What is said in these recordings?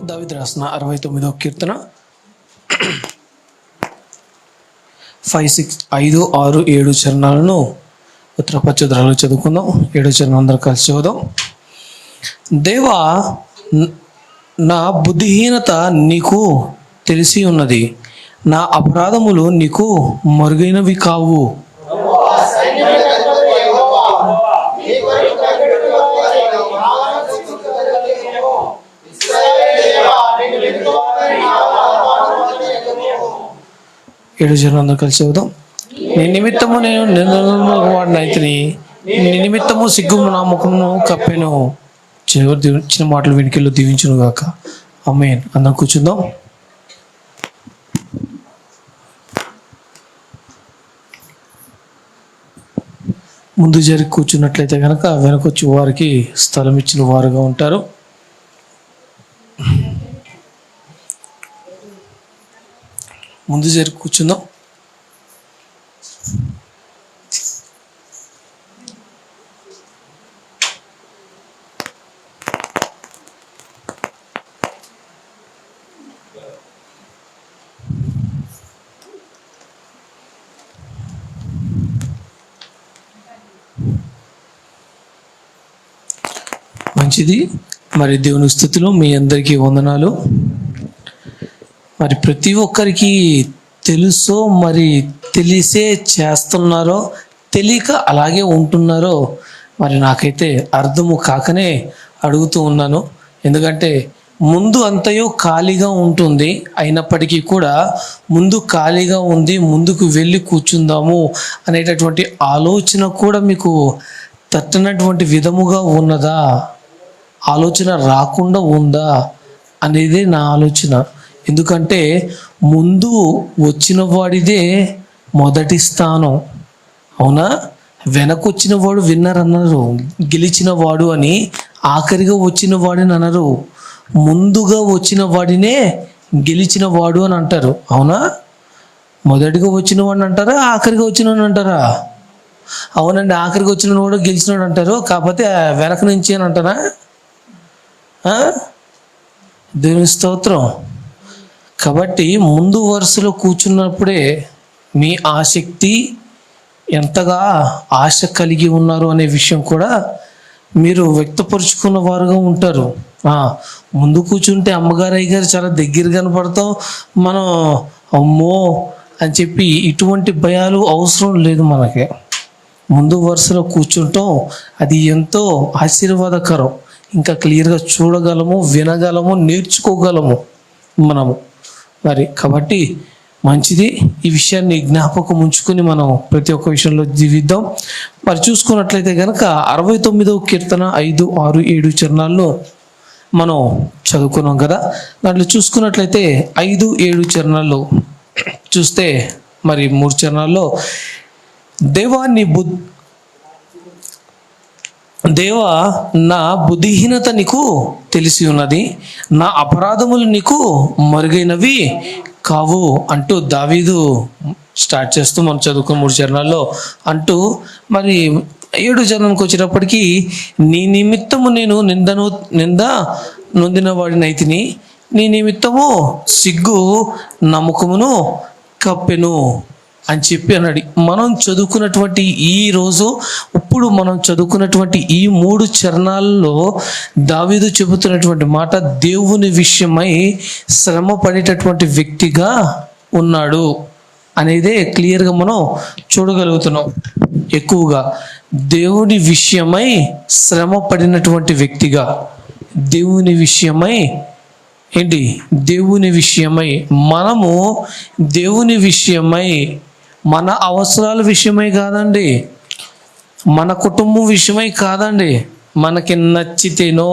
దావీదు రాసిన 69వ కీర్తన 5, 6, 7 చరణాలను ఉత్తరపచ్చద్రాలు చదువుకుందాం. 7 చరణం అందరూ కలిసి చదువుదాం. దేవా, నా బుద్ధిహీనత నీకు తెలిసి ఉన్నది, నా అపరాధములు నీకు మరుగైనవి కావు. ఏడు జనం అందరూ కలిసి చదువుదాం. నీ నిమిత్తము నేను వాడినైతిని, నీ నిమిత్తము సిగ్గు నా ముఖమును కప్పెను. చివరి చిన్న మాటలు వెనుకల్లో దీవించును గాక. ఆమేన్. అందరం కూర్చుందాం. ముందు జరిగి కూర్చున్నట్లయితే కనుక వెనకొచ్చి వారికి స్థలం ఇచ్చిన వారుగా ఉంటారు. ముందు జరిగి కూర్చుందాం. మంచిది. మరి దేవుని స్తుతులు, మీ అందరికీ వందనాలు. మరి ప్రతి ఒక్కరికి తెలుసో మరి తెలిసే చేస్తున్నారో తెలియక అలాగే ఉంటున్నారో మరి నాకైతే అర్థము కాకనే అడుగుతూ ఉన్నాను. ఎందుకంటే ముందు అంతయో ఖాళీగా ఉంటుంది, అయినప్పటికీ కూడా ముందు ఖాళీగా ఉంది, ముందుకు వెళ్ళి కూర్చుందాము అనేటటువంటి ఆలోచన కూడా మీకు తట్టనటువంటి విధముగా ఉన్నదా, ఆలోచన రాకుండా ఉందా అనేది నా ఆలోచన. ఎందుకంటే ముందు వచ్చిన వాడిదే మొదటి స్థానం, అవునా? వెనకొచ్చిన వాడు విన్నర్ అన్నారు, గెలిచిన వాడు అని. ఆఖరిగా వచ్చిన వాడిని అనరు, ముందుగా వచ్చిన వాడినే గెలిచిన వాడు అని అంటారు, అవునా? మొదటిగా వచ్చిన వాడిని అంటారా, ఆఖరిగా వచ్చిన వాడిని అంటారా? అవునండి, ఆఖరికి వచ్చిన వాడు గెలిచినాడు అంటారు, కాకపోతే వెనక నుంచి అని అంటారా? దేవుని స్తోత్రం. కాబట్టి ముందు వరుసలో కూర్చున్నప్పుడే మీ ఆసక్తి ఎంతగా ఆశ కలిగి ఉన్నారు అనే విషయం కూడా మీరు వ్యక్తపరుచుకున్న వారుగా ఉంటారు. ముందు కూర్చుంటే అమ్మగారు అయ్యగారు చాలా దగ్గర కనపడతాం, మనం అమ్మో అని చెప్పి ఇటువంటి భయాలు అవసరం లేదు మనకి. ముందు వరుసలో కూర్చుంటాం, అది ఎంతో ఆశీర్వాదకరం. ఇంకా క్లియర్గా చూడగలము, వినగలము, నేర్చుకోగలము మనము. మరి కాబట్టి మంచిది. ఈ విషయాన్ని జ్ఞాపకం ఉంచుకొని మనం ప్రతి ఒక్క విషయంలో జీవిద్దాం. మరి చూసుకున్నట్లయితే కనుక 69వ కీర్తన 5, 6, 7 చరణాల్లో మనం చదువుకున్నాం కదా. దాంట్లో చూసుకున్నట్లయితే 5, 7 చరణాల్లో చూస్తే మరి 3 చరణాల్లో దేవా, నా బుద్ధిహీనత నీకు తెలిసి ఉన్నది, నా అపరాధములు నీకు మరుగైనవి కావు అంటూ దావీదు స్టార్ట్ చేస్తూ మనం చదువుకున్న 3 చరణాల్లో అంటూ మరి 7 చరణానికి వచ్చేటప్పటికి నీ నిమిత్తము నేను నింద నొందిన వాడినైతిని, నీ నిమిత్తము సిగ్గు నమ్మకమును కప్పెను అని చెప్పి అన్నాడు. మనం చదువుకున్నటువంటి ఇప్పుడు మనం చదువుకున్నటువంటి ఈ 3 చరణాల్లో దావీదు చెబుతున్నటువంటి మాట దేవుని విషయమై శ్రమ పడేటటువంటి వ్యక్తిగా ఉన్నాడు అనేదే క్లియర్గా మనం చూడగలుగుతున్నాం. ఎక్కువగా దేవుని విషయమై శ్రమ పడినటువంటి వ్యక్తిగా, దేవుని విషయమై దేవుని విషయమై మనము దేవుని విషయమై మన అవసరాల విషయమై కాదండి, మన కుటుంబం విషయమై కాదండి, మనకి నచ్చితేనో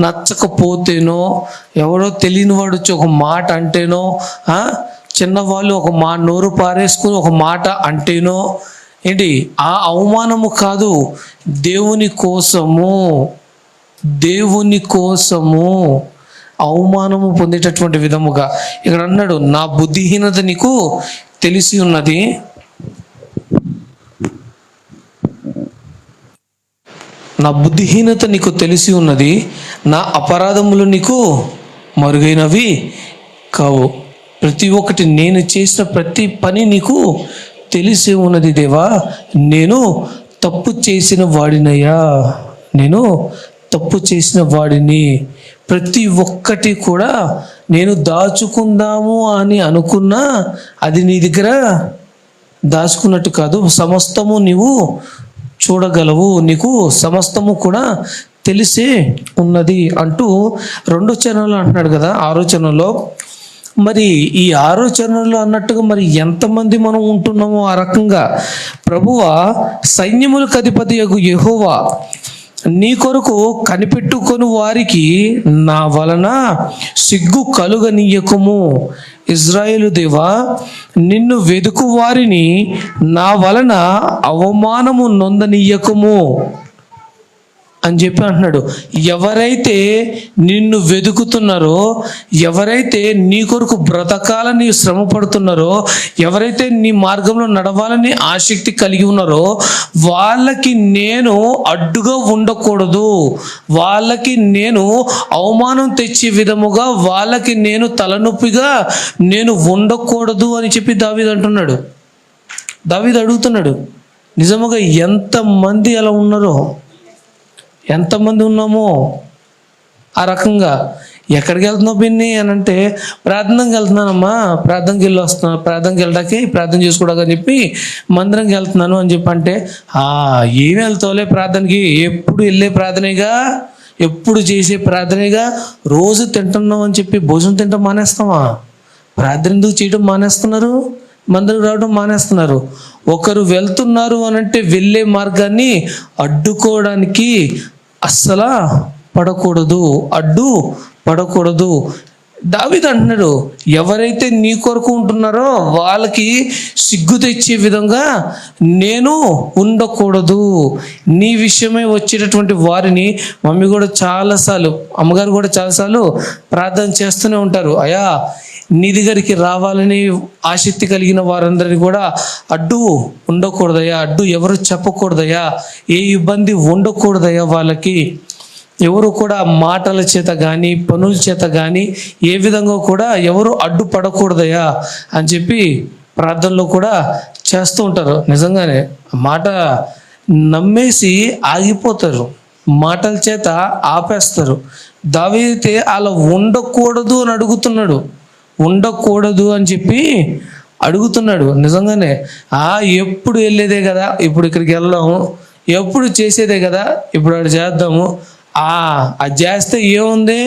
నచ్చకపోతేనో ఎవరో తెలియని వాడు వచ్చి ఒక మాట అంటేనో, చిన్నవాళ్ళు నోరు పారేసుకుని ఒక మాట అంటేనో ఆ అవమానము కాదు, దేవుని కోసము అవమానము పొందేటటువంటి విధముగా. ఇక్కడ అన్నాడు, నా బుద్ధిహీనత నీకు తెలిసి ఉన్నది, నా బుద్ధిహీనత నీకు తెలిసి ఉన్నది, నా అపరాధములు నీకు మరుగైనవి కావు. ప్రతి ఒక్కటి నేను చేసిన ప్రతి పని నీకు తెలిసి ఉన్నది దేవా. నేను తప్పు చేసిన వాడినయ్యా, నేను తప్పు చేసిన వాడిని. ప్రతి ఒక్కటి కూడా నేను దాచుకుందాము అని అనుకున్నా అది నీ దగ్గర దాచుకున్నట్టు కాదు, సమస్తము నీవు చూడగలవు, నీకు సమస్తము కూడా తెలిసే ఉన్నది అంటూ 2వ చరణంలో అంటున్నాడు కదా. 6వ చరణంలో మరి ఈ 6వ చరణంలో అన్నట్టుగా ఎంతమంది మనం ఉంటున్నామో ఆ రకంగా, ప్రభువా సైన్యములకు అధిపతియగు యెహోవా నీ కొరకు కనిపెట్టుకొని వారికి నా వలన సిగ్గు కలుగనీయకుము. ఇజ్రాయేలు దేవా, నిన్ను వెదుకు వారిని నా వలన అవమానము నొందనీయకుము అని చెప్పి అంటున్నాడు. ఎవరైతే నిన్ను వెతుకుతున్నారో, ఎవరైతే నీ కొరకు బ్రతకాలని శ్రమ పడుతున్నారో, ఎవరైతే నీ మార్గంలో నడవాలని ఆసక్తి కలిగి ఉన్నారో వాళ్ళకి నేను అడ్డుగా ఉండకూడదు, వాళ్ళకి నేను అవమానం తెచ్చే విధముగా, వాళ్ళకి నేను తలనొప్పిగా నేను ఉండకూడదు అని చెప్పి దావీదు అంటున్నాడు. దావీదు అడుగుతున్నాడు, నిజముగా ఎంతమంది అలా ఉన్నారో, ఎంతమంది ఉన్నామో ఆ రకంగా. ఎక్కడికి వెళ్తున్నావు పిన్ని అని అంటే, ప్రార్థనకి వెళ్తున్నానమ్మా, ప్రార్థనకి వెళ్ళి వస్తున్నా, ప్రార్థనకి వెళ్ళడానికి ప్రార్థన చేసుకోవడానికి అని చెప్పి మందిరంకి వెళ్తున్నాను అని చెప్పి అంటే, ఏం వెళ్తావులే ప్రార్థనకి, ఎప్పుడు వెళ్ళే ప్రార్థనేగా, ఎప్పుడు చేసే ప్రార్థనేగా, రోజు తింటున్నాం అని చెప్పి భోజనం తింటాం మానేస్తామా? ప్రార్థన ఎందుకు చేయడం మానేస్తున్నారు? మందిరం రావడం మానేస్తున్నారు. ఒకరు వెళ్తున్నారు అని అంటే వెళ్ళే మార్గాన్ని అడ్డుకోవడానికి అస్సలు పడకూడదు, అడ్డు పడకూడదు. దావీదు అంటున్నాడు, ఎవరైతే నీ కొరకు ఉంటున్నారో వాళ్ళకి సిగ్గు తెచ్చే విధంగా నేను ఉండకూడదు. నీ విషయమై వచ్చేటటువంటి వారిని మమ్మీ కూడా చాలాసార్లు, అమ్మగారు కూడా చాలాసార్లు ప్రార్థన చేస్తూనే ఉంటారు, అయ్యా నీ దగ్గరికి రావాలని ఆసక్తి కలిగిన వారందరినీ కూడా అడ్డు ఉండకూడదయ్యా, అడ్డు ఎవరు చెప్పకూడదయ్యా, ఏ ఇబ్బంది ఉండకూడదయ్యా, వాళ్ళకి ఎవరు కూడా మాటల చేత కానీ పనుల చేత కానీ ఏ విధంగా కూడా ఎవరు అడ్డుపడకూడదయ్యా అని చెప్పి ప్రార్థనలో కూడా చేస్తూ ఉంటారు. నిజంగానే మాట నమ్మేసి ఆగిపోతారు, మాటల చేత ఆపేస్తారు. దావీదు అలా ఉండకూడదు అని అడుగుతున్నాడు, ఉండకూడదు అని చెప్పి అడుగుతున్నాడు. నిజంగానే ఎప్పుడు వెళ్ళేదే కదా, ఇప్పుడు ఇక్కడికి వెళ్దాము, ఎప్పుడు చేసేదే కదా, ఇప్పుడు అటు చేద్దాము, అది చేస్తే ఏముంది,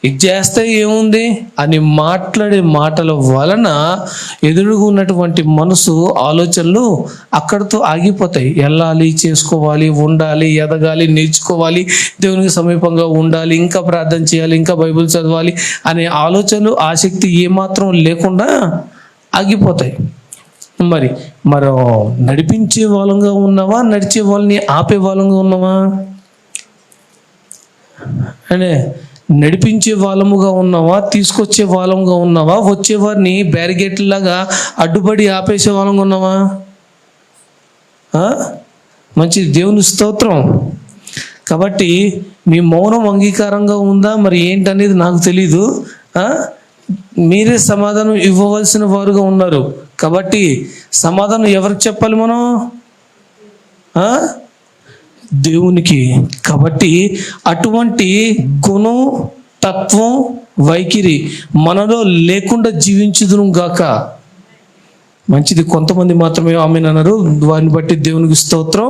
ఇది చేస్తే ఏముంది అని మాట్లాడే మాటల వలన ఎదురుగా ఉన్నటువంటి మనసు ఆలోచనలు అక్కడితో ఆగిపోతాయి. వెళ్ళాలి, చేసుకోవాలి, ఉండాలి, ఎదగాలి, నేర్చుకోవాలి, దేవునికి సమీపంగా ఉండాలి, ఇంకా ప్రార్థన చేయాలి, ఇంకా బైబిల్ చదవాలి అనే ఆలోచనలు, ఆసక్తి ఏమాత్రం లేకుండా ఆగిపోతాయి. మరి నడిపించే వాళ్ళంగా ఉన్నావా, నడిచే వాళ్ళని ఆపే వాళ్ళంగా ఉన్నావా? అంటే నడిపించే వాళ్ళముగా ఉన్నావా, తీసుకొచ్చే వాళ్ళముగా ఉన్నావా, వచ్చేవారిని బ్యారిగేట్లాగా అడ్డుపడి ఆపేసే వాళ్ళంగా ఉన్నావా? మంచి దేవుని స్తోత్రం. కాబట్టి మీ మౌనం అంగీకారంగా ఉందా మరి ఏంటనేది నాకు తెలీదు. మీరే సమాధానం ఇవ్వవలసిన వారుగా ఉన్నారు. కాబట్టి సమాధానం ఎవరికి చెప్పాలి మనం? దేవునికి. కాబట్టి అటువంటి గుణం, తత్వం, వైఖరి మనలో లేకుండా జీవించుదును గాక. మంచిది. కొంతమంది మాత్రమే ఆమేన్ అన్నారు, వారిని బట్టి దేవునికి స్తోత్రం.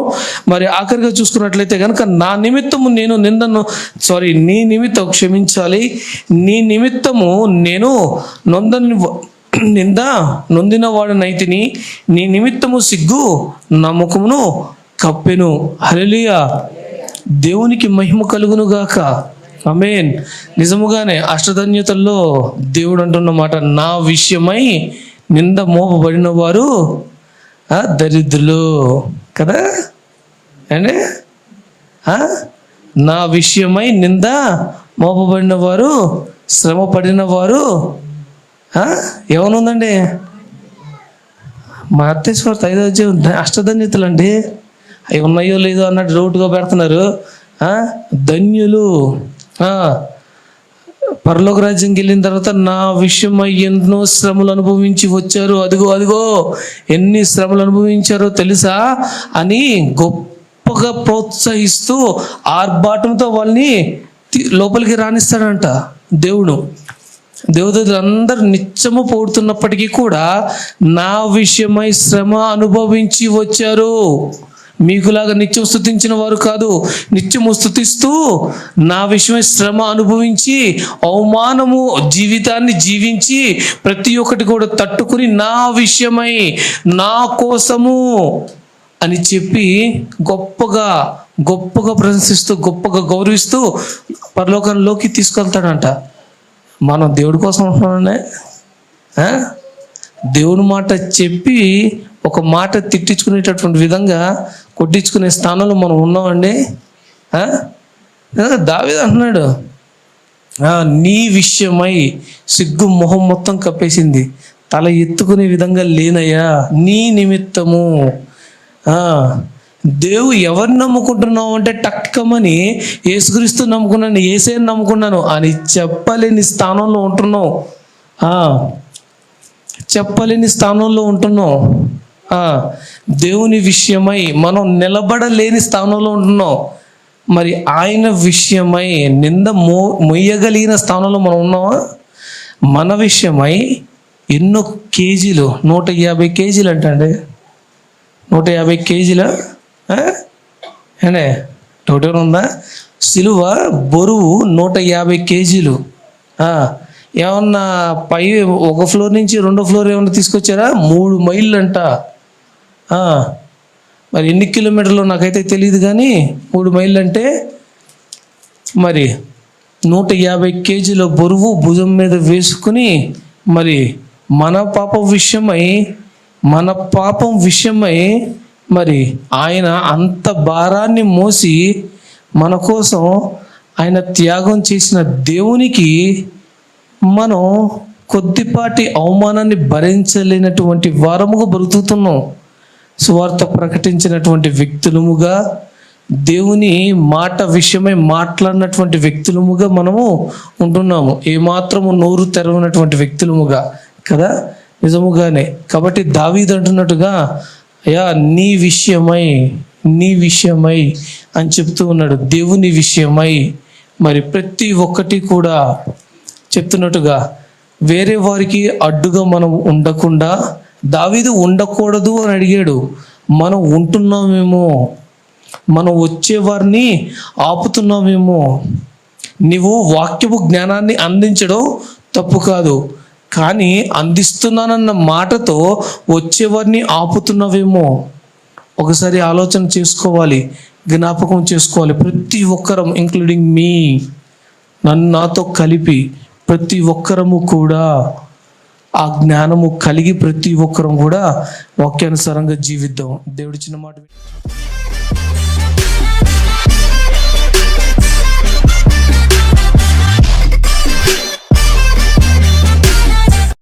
మరి ఆఖరిగా చూసుకున్నట్లయితే కనుక నీ నిమిత్తము నీ నిమిత్తము నేను నొందిన వాడనైతిని, నీ నిమిత్తము సిగ్గు నా ముఖమును కప్పెను. హల్లెలూయా. దేవునికి మహిమ కలుగును గాక. ఆమేన్. నిజముగానే అష్టధన్యతల్లో దేవుడు అంటున్న మాట, నా విషయమై నింద మోపబడిన వారు దరిద్రులు కదా అండి. నా విషయమై నింద మోపబడిన వారు శ్రమ పడిన వారు ఏమనుందండి? మత్తయి 5వ అధ్యాయం అష్టధన్యతలు అండి. అవి ఉన్నాయో లేదో అన్నట్టు రోడ్డుగా పెడుతున్నారు. ధన్యులు పరలోక రాజ్యంకి వెళ్ళిన తర్వాత నా విషయమై ఎన్నో శ్రమలు అనుభవించి వచ్చారు, అదిగో ఎన్ని శ్రమలు అనుభవించారో తెలుసా అని గొప్పగా ప్రోత్సహిస్తూ ఆర్భాటంతో వాళ్ళని లోపలికి రాణిస్తాడంట దేవుడు. దేవదూతలు అందరూ నిత్యము పోడుతున్నప్పటికీ కూడా నా విషయమై శ్రమ అనుభవించి వచ్చారు. మీకులాగా నిత్యం స్తుతించిన వారు కాదు, నిత్యము స్తుతిస్తూ నా విషయమై శ్రమ అనుభవించి అవమానము జీవితాన్ని జీవించి ప్రతి ఒక్కటి కూడా తట్టుకుని నా విషయమై నా కోసము అని చెప్పి గొప్పగా ప్రశంసిస్తూ గొప్పగా గౌరవిస్తూ పరలోకంలోకి తీసుకెళ్తాడంట. మనం దేవుడి కోసం ఉంటున్నానే, దేవుని మాట చెప్పి ఒక మాట తిట్టించుకునేటటువంటి విధంగా కొట్టించుకునే స్థానంలో మనం ఉన్నామండి. దావీదు అంటున్నాడు, నీ విషయమై సిగ్గు మొహం మొత్తం కప్పేసింది, తల ఎత్తుకునే విధంగా లేనయ్యా నీ నిమిత్తము. దేవుడు ఎవరిని నమ్ముకుంటున్నావు అంటే టక్కమని యేసుక్రీస్తు నమ్ముకున్నాను, యేసేని నమ్ముకున్నాను అని చెప్పలేని స్థానంలో ఉంటున్నావు. చెప్పలేని స్థానంలో ఉంటున్నాం. దేవుని విషయమై మనం నిలబడలేని స్థానంలో ఉంటున్నాం. మరి ఆయన విషయమై నింద మొయ్యగలిగిన స్థానంలో మనం ఉన్నామా? మన విషయమై ఎన్నో కేజీలు, 150 కేజీలు అంటండి. 150 కేజీల టోటల్ ఉందా? సిలువ బరువు 150 కేజీలు. ఏమన్నా పై ఒక ఫ్లోర్ నుంచి 2వ ఫ్లోర్ ఏమన్నా తీసుకొచ్చారా? 3 మైళ్ళు అంట. మరి ఎన్ని కిలోమీటర్లు నాకైతే తెలియదు, కానీ 3 మైళ్ళు అంటే మరి 150 కేజీల బరువు భుజం మీద వేసుకుని మరి మన పాపం విషయమై మరి ఆయన అంత భారాన్ని మోసి మన కోసం ఆయన త్యాగం చేసిన దేవునికి మనం కొద్దిపాటి అవమానాన్ని భరించలేనటువంటి వారముగా బ్రతుకుతున్నాం. సువార్త ప్రకటించినటువంటి వ్యక్తులముగా, దేవుని మాట విషయమై మాట్లాడినటువంటి వ్యక్తులముగా మనము ఉంటున్నాము. ఏమాత్రము నోరు తెరవనటువంటి వ్యక్తులముగా కదా, నిజముగానే. కాబట్టి దావీదు అంటున్నట్టుగా అయ్యా నీ విషయమై అని చెప్తూ ఉన్నాడు. దేవుని విషయమై మరి ప్రతి ఒక్కటి కూడా చెప్తున్నట్టుగా వేరే వారికి అడ్డుగా మనం ఉండకుండా, దావీదు ఉండకూడదు అని అడిగాడు. మనం ఉంటున్నామేమో, మనం వచ్చేవారిని ఆపుతున్నామేమో. నీవు వాక్యపు జ్ఞానాన్ని అందించడం తప్పు కాదు, కానీ అందిస్తున్నానన్న మాటతో వచ్చేవారిని ఆపుతున్నావేమో. ఒకసారి ఆలోచన చేసుకోవాలి, జ్ఞాపకం చేసుకోవాలి. ప్రతి ఒక్కరం, ఇంక్లూడింగ్ మీ, నాతో కలిపి ప్రతి ఒక్కరము కూడా ఆ జ్ఞానము కలిగి ప్రతి ఒక్కరం కూడా వాక్యానుసారంగా జీవిద్దాం. దేవుడి చిన్న మాట